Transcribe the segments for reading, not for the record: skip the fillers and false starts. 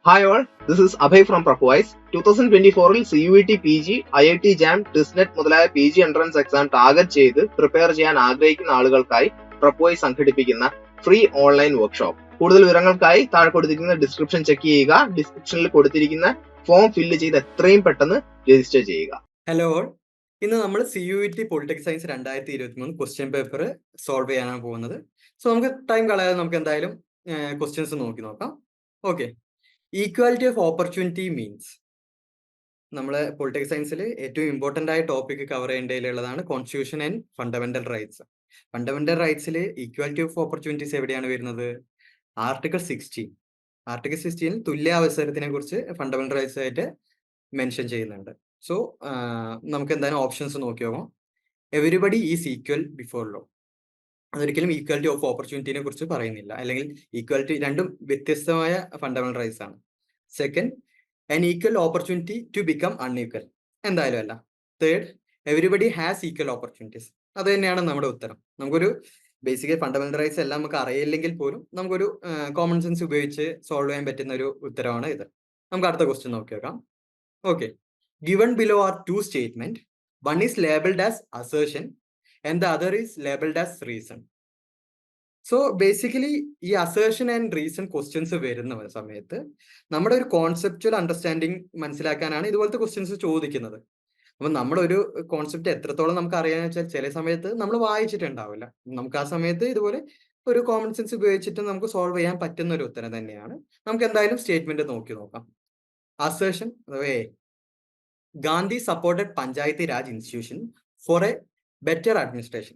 Hi all, this is Abhay from Propwise. 2024-ൽ CUET PG, IIT JAM, TISNET മുതലായ PG entrance exam target ചെയ്ത് prepare ചെയ്യാൻ ആഗ്രഹിക്കുന്ന ആളുകൾക്കായി പ്രൊപ്പോയ്സ് സംഘടിപ്പിക്കുന്ന free online workshop. കൂടുതൽ വിവരങ്ങൾക്കായി താഴെ കൊടുത്തിരിക്കുന്ന ഡിസ്ക്രിപ്ഷൻ ചെക്ക് ചെയ്യുക. ഡിസ്ക്രിപ്ഷനിൽ കൊടുത്തിരിക്കുന്ന ഫോം ഫില്ല് ചെയ്ത് എത്രയും പെട്ടെന്ന് രജിസ്റ്റർ ചെയ്യുക. ഹലോ ഓൾ, ഇന്ന് നമ്മൾ CUET political science 2023 question paper solve ചെയ്യാനാണ് പോകുന്നത്. സോ നമുക്ക് ടൈം കളയാതെ നമുക്ക് എന്തായാലും ക്വസ്റ്റ്യൻസ് നോക്കാം. Okay, equality of opportunity means നമ്മളെ പൊളിറ്റിക്കൽ സയൻസിൽ ഏറ്റവും ഇമ്പോർട്ടൻ്റ് ആയ ടോപ്പിക് കവർ ചെയ്യേണ്ടതിലുള്ളതാണ് constitution and fundamental rights. Fundamental റൈറ്റ്സിൽ ഈക്വാലിറ്റി ഓഫ് ഓപ്പർച്യൂണിറ്റീസ് എവിടെയാണ് വരുന്നത്? ആർട്ടിക്കിൾ 16 തുല്യ അവസരത്തിനെ കുറിച്ച് ഫണ്ടമെന്റൽ റൈറ്റ്സ് ആയിട്ട് മെൻഷൻ ചെയ്യുന്നുണ്ട്. സോ നമുക്ക് എന്തായാലും ഓപ്ഷൻസ് നോക്കി നോക്കാം. Everybody is equal before law, അതൊരിക്കലും ഈക്വാലിറ്റി ഓഫ് ഓപ്പർച്യൂണിറ്റിനെ കുറിച്ച് പറയുന്നില്ല, അല്ലെങ്കിൽ ഈക്വാലിറ്റി രണ്ടും വ്യത്യസ്തമായ ഫണ്ടമെന്റൽ റൈറ്റ്സ് ആണ്. Second, an equal opportunity to become unequal, എന്തായാലും അല്ല. Third, everybody has equal opportunities, അത് തന്നെയാണ് നമ്മുടെ ഉത്തരം. നമുക്കൊരു ബേസിക്കലി ഫണ്ടമെന്റൽ റൈറ്റ്സ് എല്ലാം നമുക്ക് അറിയില്ലെങ്കിൽ പോലും നമുക്കൊരു കോമൺ സെൻസ് ഉപയോഗിച്ച് സോൾവ് ചെയ്യാൻ പറ്റുന്ന ഒരു ഉത്തരമാണ് ഇത്. നമുക്ക് അടുത്ത ക്വസ്റ്റ്യൻ നോക്കി നോക്കാം. Okay, given below are two statements. One is labeled as assertion and the other is labeled as reason. So basically ഈ അസേർഷൻ ആൻഡ് റീസൺ ക്വസ്റ്റ്യൻസ് വരുന്ന സമയത്ത് നമ്മുടെ ഒരു കോൺസെപ്റ്റുവൽ അണ്ടർസ്റ്റാൻഡിങ് മനസ്സിലാക്കാനാണ് ഇതുപോലത്തെ ക്വസ്റ്റ്യൻസ് ചോദിക്കുന്നത്. അപ്പൊ നമ്മുടെ ഒരു കോൺസെപ്റ്റ് എത്രത്തോളം നമുക്ക് അറിയാന്ന് വെച്ചാൽ ചില സമയത്ത് നമ്മൾ വായിച്ചിട്ടുണ്ടാവില്ല. നമുക്ക് ആ സമയത്ത് ഇതുപോലെ ഒരു കോമൺ സെൻസ് ഉപയോഗിച്ചിട്ട് നമുക്ക് സോൾവ് ചെയ്യാൻ പറ്റുന്ന ഒരു ഉത്തരം തന്നെയാണ്. നമുക്ക് എന്തായാലും സ്റ്റേറ്റ്മെന്റ് നോക്കാം. അസേർഷൻ അഥവാ Gandhi supported Panchayati Raj institution for A better administration.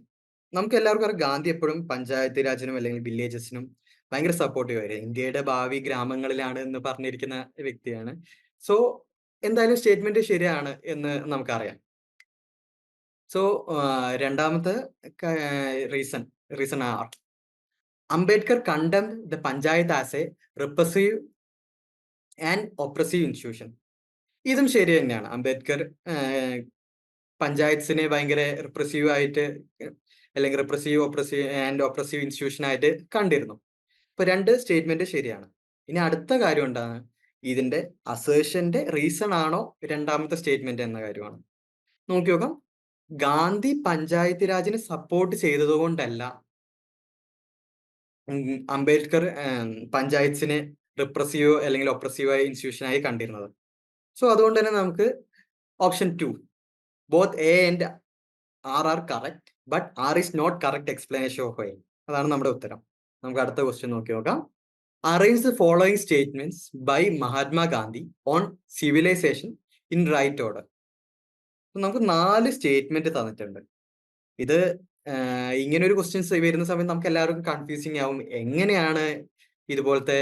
നമുക്ക് എല്ലാവർക്കും അറിയാം, ഗാന്ധി എപ്പോഴും പഞ്ചായത്തി രാജിനും അല്ലെങ്കിൽ വില്ലേജസിനും ഭയങ്കര സപ്പോർട്ടീവ് ആയിരുന്നു. ഇന്ത്യയുടെ ഭാവി ഗ്രാമങ്ങളിലാണ് എന്ന് പറഞ്ഞിരിക്കുന്ന വ്യക്തിയാണ്. സോ എന്തായാലും സ്റ്റേറ്റ്മെന്റ് ശരിയാണ് എന്ന് നമുക്കറിയാം. സോ രണ്ടാമത്തെ റീസൺ ആർ അംബേദ്കർ കണ്ടം the panchayat as A repressive and oppressive institution. ഇതും ശരി തന്നെയാണ്. അംബേദ്കർ പഞ്ചായത്തിനെ ഭയങ്കര റിപ്രസീവ് ആയിട്ട് അല്ലെങ്കിൽ ഒപ്രസീവ് ഇൻസ്റ്റിറ്റ്യൂഷൻ ആയിട്ട് കണ്ടിരുന്നു. ഇപ്പൊ രണ്ട് സ്റ്റേറ്റ്മെന്റ് ശരിയാണ്. ഇനി അടുത്ത കാര്യം എന്താണ്? ഇതിന്റെ അസേർഷന്റെ റീസൺ ആണോ രണ്ടാമത്തെ സ്റ്റേറ്റ്മെന്റ് എന്ന കാര്യമാണ്. നോക്കി നോക്കാം. ഗാന്ധി പഞ്ചായത്ത് രാജിനെ സപ്പോർട്ട് ചെയ്തത് കൊണ്ടല്ല അംബേദ്കർ പഞ്ചായത്തിനെ റിപ്രസീവ് അല്ലെങ്കിൽ ഒപ്രസീവ് ഇൻസ്റ്റിറ്റ്യൂഷൻ ആയി കണ്ടിരുന്നത്. സോ അതുകൊണ്ട് തന്നെ നമുക്ക് option 2 both A and are correct, but R is not correct explanation of Y. അതാണ് നമ്മുടെ ഉത്തരം. നമുക്ക് അടുത്ത ക്വസ്റ്റ്യൻ നോക്കാം. Arrange the following statements by Mahatma Gandhi on civilisation in right order. നമുക്ക് 4 സ്റ്റേറ്റ്മെന്റ് തന്നിട്ടുണ്ട്. ഇത് ഇങ്ങനെ ഒരു ക്വസ്റ്റ്യൻസ് വരുന്ന സമയത്ത് നമുക്ക് എല്ലാവർക്കും കൺഫ്യൂസിങ് ആവും. എങ്ങനെയാണ് ഇതുപോലത്തെ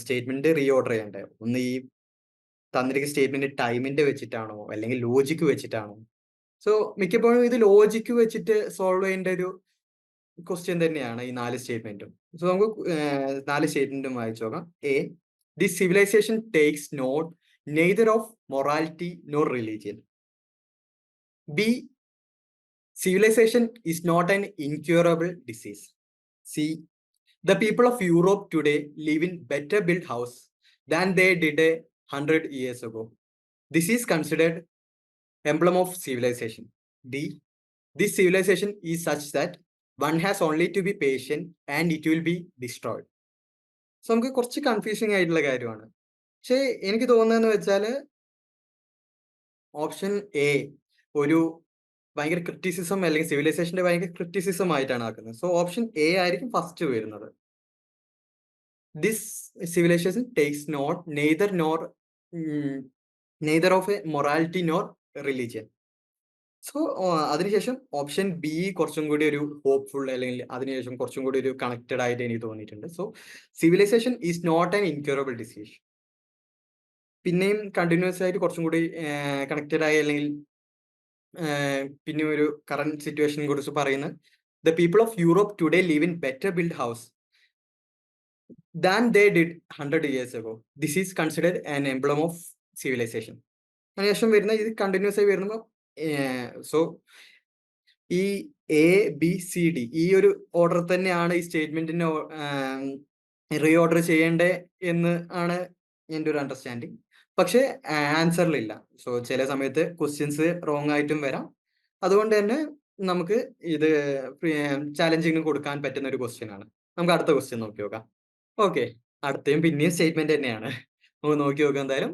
സ്റ്റേറ്റ്മെന്റ് റീഓർഡർ ചെയ്യേണ്ടത്? ഒന്ന് ഈ തന്നിരിക്കുന്ന സ്റ്റേറ്റ്മെന്റ് ടൈമിന്റെ വെച്ചിട്ടാണോ അല്ലെങ്കിൽ ലോജിക്ക് വെച്ചിട്ടാണോ? സോ മിക്കപ്പോഴും ഇത് ലോജിക്ക് വെച്ചിട്ട് സോൾവ് ചെയ്യേണ്ട ഒരു ക്വസ്റ്റ്യൻ തന്നെയാണ് ഈ 4 സ്റ്റേറ്റ്മെന്റും. സോ നമുക്ക് 4 സ്റ്റേറ്റ്മെന്റും വായിച്ചു നോക്കാം. A, the civilisation takes note neither of morality nor religion. B, civilization is not an incurable disease. C, the people of Europe today live in better built house than they did 100 years ago. This is considered emblem of civilization. D, this civilization is such that one has only to be patient and it will be destroyed. So നമുക്ക് കുറച്ച് confusing ആയിട്ടുള്ള കാര്യമാണ്. പക്ഷേ എനിക്ക് തോന്നുന്നതെന്ന് വെച്ചാൽ option A ഒരു ഭയങ്കര criticism അല്ലെങ്കിൽ സിവിലൈസേഷന്റെ ഭയങ്കര ക്രിറ്റിസിസം ആയിട്ടാണ് ആക്കുന്നത്. സോ ഓപ്ഷൻ എ ആയിരിക്കും ഫസ്റ്റ് വരുന്നത്. This civilisation takes note neither of a morality nor religion. So അതിനുശേഷം ഓപ്ഷൻ ബി കുറച്ചും കൂടി ഒരു ഹോപ്പ്ഫുൾ അല്ലെങ്കിൽ അതിനുശേഷം കുറച്ചും കൂടി ഒരു കണക്റ്റഡ് ആയിട്ട് എനിക്ക് തോന്നിയിട്ടുണ്ട്. So civilisation is not an incurable disease. പിന്നെയും കണ്ടിന്യൂസ് ആയിട്ട് കുറച്ചും കൂടി കണക്റ്റഡ് ആയി അല്ലെങ്കിൽ പിന്നെ ഒരു കറന്റ് സിറ്റുവേഷനെ കുറിച്ച് പറയുന്നത് the people of Europe today live in better build house than they did 100 years ago. This is considered an emblem of civilisation. അതിനുശേഷം വരുന്ന ഇത് കണ്ടിന്യൂസ് ആയി വരുമ്പോൾ സോ ഈ എ ബി സി ഡി ഈ ഒരു ഓർഡർ തന്നെയാണ് ഈ സ്റ്റേറ്റ്മെന്റിനെ റീഓർഡർ ചെയ്യേണ്ടത് എന്ന് ആണ് എൻ്റെ ഒരു അണ്ടർസ്റ്റാൻഡിങ്. പക്ഷേ ആൻസറിലില്ല. സോ ചില സമയത്ത് ക്വസ്റ്റ്യൻസ് റോങ് ആയിട്ടും വരാം. അതുകൊണ്ട് തന്നെ നമുക്ക് ഇത് ചാലഞ്ചിങ് കൊടുക്കാൻ പറ്റുന്ന ഒരു ക്വസ്റ്റ്യൻ ആണ്. നമുക്ക് അടുത്ത ക്വസ്റ്റ്യൻ നോക്കി നോക്കാം. ഓക്കെ, അടുത്തയും പിന്നെയും സ്റ്റേറ്റ്മെന്റ് തന്നെയാണ്. നമുക്ക് നോക്കി നോക്കാം എന്തായാലും.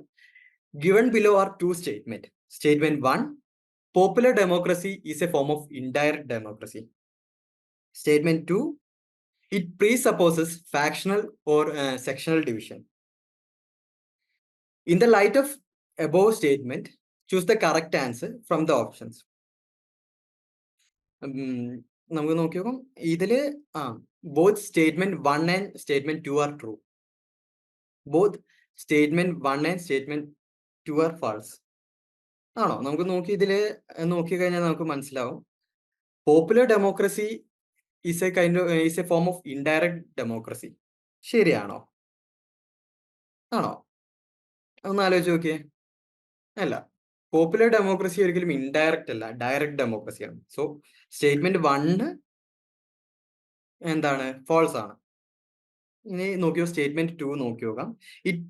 Given below are to statement. Statement 1, popular democracy is a form of indirect democracy. Statement 2, it presupposes factional or sectional division. In the light of above statement, choose the correct answer from the options. നമുക്ക് നോക്കി നോക്കാം. ഇതില് both statement 1 and statement 2 are true. Both statement 1 and statement 2 are false. ആണോ? നമുക്ക് നോക്കി ഇതില് നോക്കി കഴിഞ്ഞാൽ നമുക്ക് മനസ്സിലാവും. Popular democracy is a form of indirect democracy. ശരിയാണോ? ആണോ? ഒന്ന് ആലോചിച്ച് നോക്കിയേ. അല്ല, പോപ്പുലർ ഡെമോക്രസി ഒരിക്കലും ഇൻഡയറക്റ്റ് അല്ല, ഡയറക്റ്റ് ഡെമോക്രസിയാണ്. സോ സ്റ്റേറ്റ്മെന്റ് 1 എന്താണ്? ഫോൾസ് ആണ്. ഇനി നോക്കിയോ സ്റ്റേറ്റ്മെന്റ് 2 നോക്കി നോക്കാം. It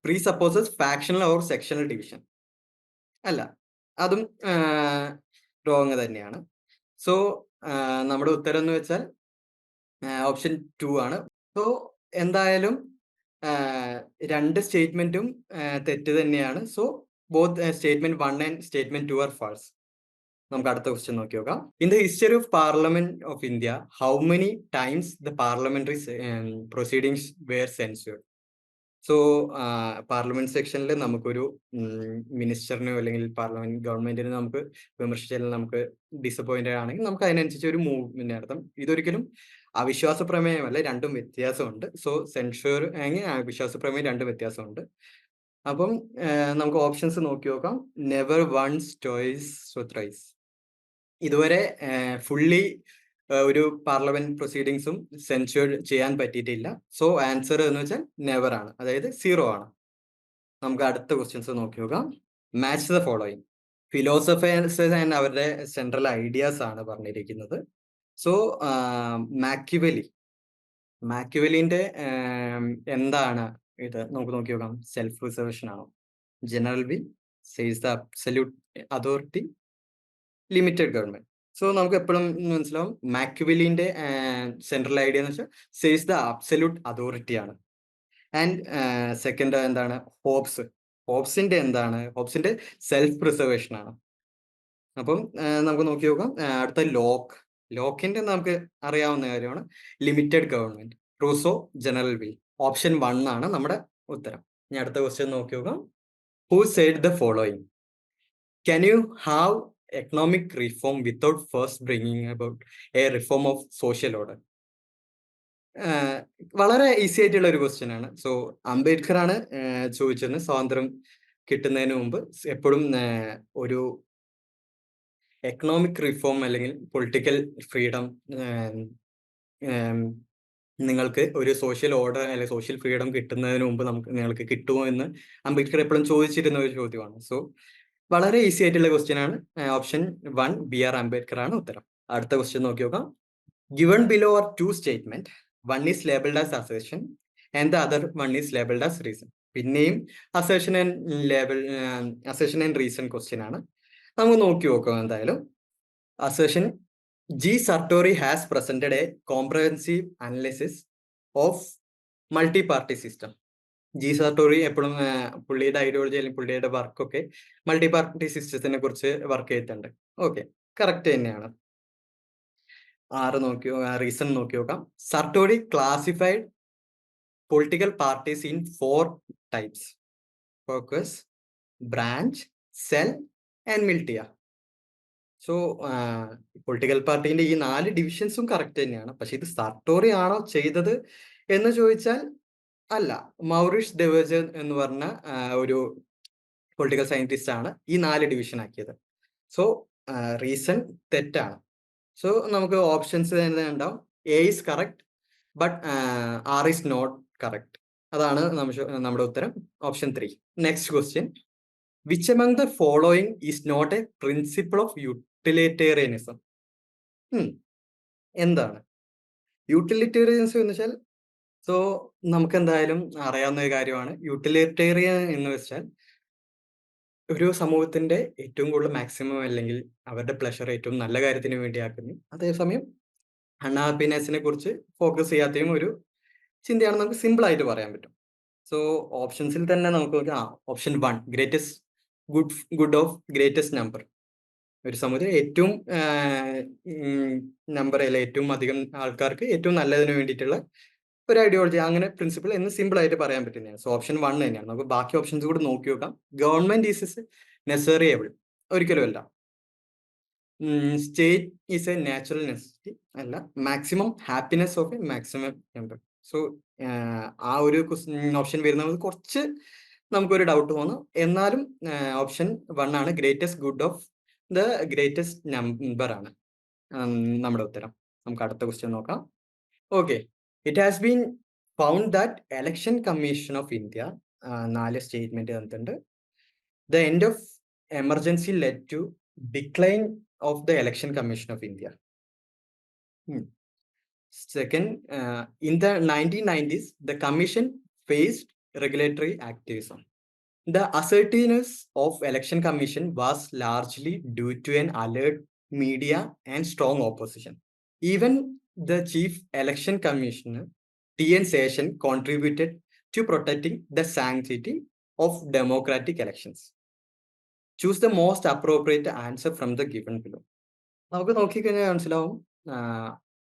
presupposes factional or sectional division. അല്ല, അതും റോങ് തന്നെയാണ്. സോ നമ്മുടെ ഉത്തരം എന്ന് വെച്ചാൽ ഓപ്ഷൻ 2 ആണ്. സോ എന്തായാലും രണ്ട് സ്റ്റേറ്റ്മെന്റും തെറ്റ് തന്നെയാണ്. So both statement 1 and statement 2 are false. നമുക്ക് അടുത്ത ക്വസ്റ്റ്യൻ നോക്കി നോക്കാം. In the history of parliament of India, how many times the parliamentary proceedings were censured? So parliament സെക്ഷനിൽ നമുക്കൊരു മിനിസ്റ്ററിനോ അല്ലെങ്കിൽ പാർലമെന്റ് ഗവൺമെന്റിനെ നമുക്ക് വിമർശിച്ചാൽ നമുക്ക് ഡിസപ്പോയിന്റഡ് ആണെങ്കിൽ നമുക്ക് അതിനനുസരിച്ച് ഒരു മൂവ്മെന്റ് നടത്താം. ഇതൊരിക്കലും അവിശ്വാസ പ്രമേയമല്ല, രണ്ടും വ്യത്യാസമുണ്ട്. സോ സെൻഷർ അവിശ്വാസ പ്രമേയം രണ്ടും വ്യത്യാസമുണ്ട്. അപ്പം നമുക്ക് ഓപ്ഷൻസ് നോക്കി നോക്കാം. Never once, twice, thrice. ഇതുവരെ ഫുള്ളി ഒരു പാർലമെന്റ് പ്രൊസീഡിങ്സും സെൻഷർ ചെയ്യാൻ പറ്റിയിട്ടില്ല. സോ ആൻസർ എന്ന് വെച്ചാൽ നെവർ ആണ്, അതായത് 0 ആണ്. നമുക്ക് അടുത്ത ക്വസ്റ്റ്യൻസ് നോക്കി നോക്കാം. Match the following. Philosophers and അവരുടെ സെൻട്രൽ ഐഡിയാസ് ആണ് പറഞ്ഞിരിക്കുന്നത്. സോ മാക്യുവലിന്റെ എന്താണ് ഇത് നമുക്ക് നോക്കി നോക്കാം. സെൽഫ് പ്രിസർവേഷൻ ആണോ? General will, says the absolute authority, limited government. So നമുക്ക് എപ്പോഴും മനസ്സിലാവും മാക്യുവലിന്റെ സെൻട്രൽ ഐഡിയ എന്ന് വെച്ചാൽ സേസ് ദ അബ്സല്യൂട്ട് അതോറിറ്റി ആണ്. ആൻഡ് സെക്കൻഡ് എന്താണ്? ഹോബ്സിന്റെ എന്താണ്? ഹോബ്സിന്റെ സെൽഫ് പ്രിസർവേഷൻ ആണ്. അപ്പം നമുക്ക് നോക്കി നോക്കാം. അടുത്ത ലോക്കിന്റെ നമുക്ക് അറിയാവുന്ന കാര്യമാണ് limited government. Rousseau, general will. Option 1 ആണ് നമ്മുടെ ഉത്തരം. ഇനി അടുത്ത ക്വസ്റ്റ്യൻ നോക്കി നോക്കാം. Who said the following? Can you have economic reform without first bringing about a reform of social order? വളരെ ഈസി ആയിട്ടുള്ള ഒരു ക്വസ്റ്റ്യൻ ആണ്. സോ അംബേദ്കർ ആണ് ചോദിച്ചത്. സ്വാതന്ത്ര്യം കിട്ടുന്നതിന് മുമ്പ് എപ്പോഴും ഒരു എക്കണോമിക് റിഫോം അല്ലെങ്കിൽ പൊളിറ്റിക്കൽ ഫ്രീഡം, നിങ്ങൾക്ക് ഒരു സോഷ്യൽ ഓർഡർ അല്ലെങ്കിൽ സോഷ്യൽ ഫ്രീഡം കിട്ടുന്നതിന് മുമ്പ് നിങ്ങൾക്ക് കിട്ടുമോ എന്ന് അംബേദ്കർ എപ്പോഴും ചോദിച്ചിരുന്ന ഒരു ചോദ്യമാണ്. സോ വളരെ ഈസി ആയിട്ടുള്ള ക്വസ്റ്റ്യൻ ആണ്. ഓപ്ഷൻ 1 BR അംബേദ്കർ ആണ് ഉത്തരം. അടുത്ത ക്വസ്റ്റ്യൻ നോക്കി നോക്കാം. Given below are 2 statement. 1 is labelled as assertion and the other 1 is labelled as reason. പിന്നെയും അസേഷൻ ആൻഡ് റീസൺ ക്വസ്റ്റ്യൻ ആണ്. നമുക്ക് നോക്കി നോക്കാം എന്തായാലും. Assertion: G. Sartori has presented a comprehensive analysis of multi-party system. G Sartori എപ്പോഴും പുള്ളിയുടെ ideology അല്ലെങ്കിൽ പുള്ളിയുടെ വർക്കൊക്കെ മൾട്ടി പാർട്ടി സിസ്റ്റത്തിനെ കുറിച്ച് വർക്ക് ചെയ്തിട്ടുണ്ട്. ഓക്കെ, കറക്റ്റ് തന്നെയാണ്. 6 റീസൺ നോക്കി നോക്കാം. Sartori classified political parties in 4 types: caucus, branch, cell and militia. So political പാർട്ടീന്റെ ഈ 4 ഡിവിഷൻസും കറക്റ്റ് തന്നെയാണ്. പക്ഷെ ഇത് സാർട്ടോറി ആണോ ചെയ്തത് എന്ന് ചോദിച്ചാൽ അല്ല. മൗറിഷ് ഡെവേജർ എന്ന് പറഞ്ഞ ഒരു പൊളിറ്റിക്കൽ സയന്റിസ്റ്റ് ആണ് ഈ 4 ഡിവിഷൻ ആക്കിയത്. സോ റീസൺ തെറ്റാണ്. സോ നമുക്ക് ഓപ്ഷൻസ് തന്നെ ഉണ്ടാവും. A is correct but R is not correct. അതാണ് നമ്മുടെ ഉത്തരം, option 3. Next question. Which among the following is not a principle of utilitarianism? എന്താണ് യൂട്ടിലിറ്റേറിയനിസം എന്ന് വെച്ചാൽ? സോ നമുക്ക് എന്തായാലും അറിയാവുന്ന ഒരു കാര്യമാണ് യൂട്ടിലിറ്റേറിയൻ എന്ന് വെച്ചാൽ ഒരു സമൂഹത്തിന്റെ ഏറ്റവും കൂടുതൽ മാക്സിമം അല്ലെങ്കിൽ അവരുടെ പ്ലഷർ ഏറ്റവും നല്ല കാര്യത്തിന് വേണ്ടിയാക്കുന്നു. അതേസമയം അൺഹാപ്പിനെസിനെ കുറിച്ച് ഫോക്കസ് ചെയ്യാത്തയും ഒരു ചിന്തയാണെന്ന് നമുക്ക് സിമ്പിൾ ആയിട്ട് പറയാൻ പറ്റും. സോ ഓപ്ഷൻസിൽ തന്നെ നമുക്ക് നോക്കാം. Option 1 greatest good of greatest number. ഒരു സമൂഹത്തിൽ ഏറ്റവും നമ്പർ അല്ല ഏറ്റവും അധികം ആൾക്കാർക്ക് ഏറ്റവും നല്ലതിന് വേണ്ടിയിട്ടുള്ള ഒരു ഐഡിയോളജി അങ്ങനെ പ്രിൻസിപ്പിൾ എന്ന് സിമ്പിൾ ആയിട്ട് പറയാൻ പറ്റുന്നതാണ്. സോ ഓപ്ഷൻ 1 തന്നെയാണ്. നമുക്ക് ബാക്കി ഓപ്ഷൻസ് കൂടി നോക്കി നോക്കാം. ഗവൺമെന്റ് ഈസ് നെസറി എബിൾ, ഒരിക്കലും അല്ല. State is a natural necessity അല്ല. Maximum happiness of a maximum number. So ആ ഒരു ഓപ്ഷൻ വരുന്നത് കുറച്ച് നമുക്കൊരു ഡൗട്ട് തോന്നും. എന്നാലും ഓപ്ഷൻ 1 ആണ് greatest good of the greatest number ആണ് നമ്മുടെ ഉത്തരം. നമുക്ക് അടുത്ത ക്വസ്റ്റ്യൻ നോക്കാം. Okay, it has been found that Election Commission of India 4 statement തന്നിട്ടുണ്ട്. The end of emergency led to decline of the Election Commission of India. Second, in the 1990s, the commission faced regulatory activism. The assertiveness of election commission was largely due to an alert media and strong opposition. Even the chief election commissioner, T.N. Seshan, contributed to protecting the sanctity of democratic elections. Choose the most appropriate answer from the given below. നമുക്ക് നോക്കിക്കഴിഞ്ഞാൽ മനസ്സിലാവും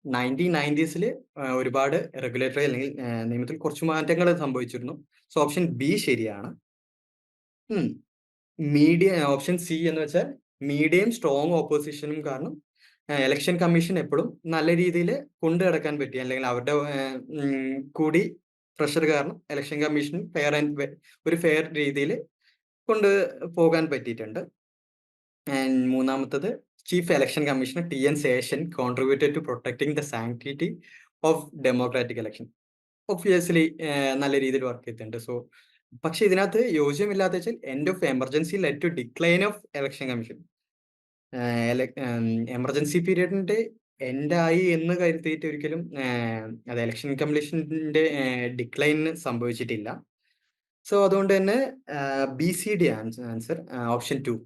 1990s ഒരുപാട് regulatory അല്ലെങ്കിൽ നിയമത്തിൽ കുറച്ച് മാറ്റങ്ങൾ സംഭവിച്ചിരുന്നു. So option B ശരിയാണ്. മീഡിയ ഓപ്ഷൻ സി എന്ന് വെച്ചാൽ മീഡിയയും സ്ട്രോങ് ഓപ്പോസിഷനും കാരണം ഇലക്ഷൻ കമ്മീഷൻ എപ്പോഴും നല്ല രീതിയിൽ കൊണ്ടു നടക്കാൻ പറ്റി, അല്ലെങ്കിൽ അവരുടെ കൂടി പ്രഷർ കാരണം ഇലക്ഷൻ കമ്മീഷൻ ഒരു ഫെയർ രീതിയിൽ കൊണ്ട് പോകാൻ പറ്റിയിട്ടുണ്ട്. ആൻഡ് മൂന്നാമത്തത് chief election commissioner T.N. Seshan contributed to protecting the sanctity of democratic election. Obviously നല്ല രീതിയിൽ വർക്ക് ചെയ്തിട്ടുണ്ട്. സോ പക്ഷെ ഇതിനകത്ത് യോജ്യമില്ലാത്ത വെച്ചാൽ end of emergency led to decline of Election Commission. Emergency പീരീഡിന്റെ എൻഡായി എന്ന് കരുതിയിട്ട് ഒരിക്കലും അത് ഇലക്ഷൻ കമ്മീഷന്റെ ഡിക്ലൈന് സംഭവിച്ചിട്ടില്ല. സോ അതുകൊണ്ട് തന്നെ BCD ആൻസർ ഓപ്ഷൻ 2.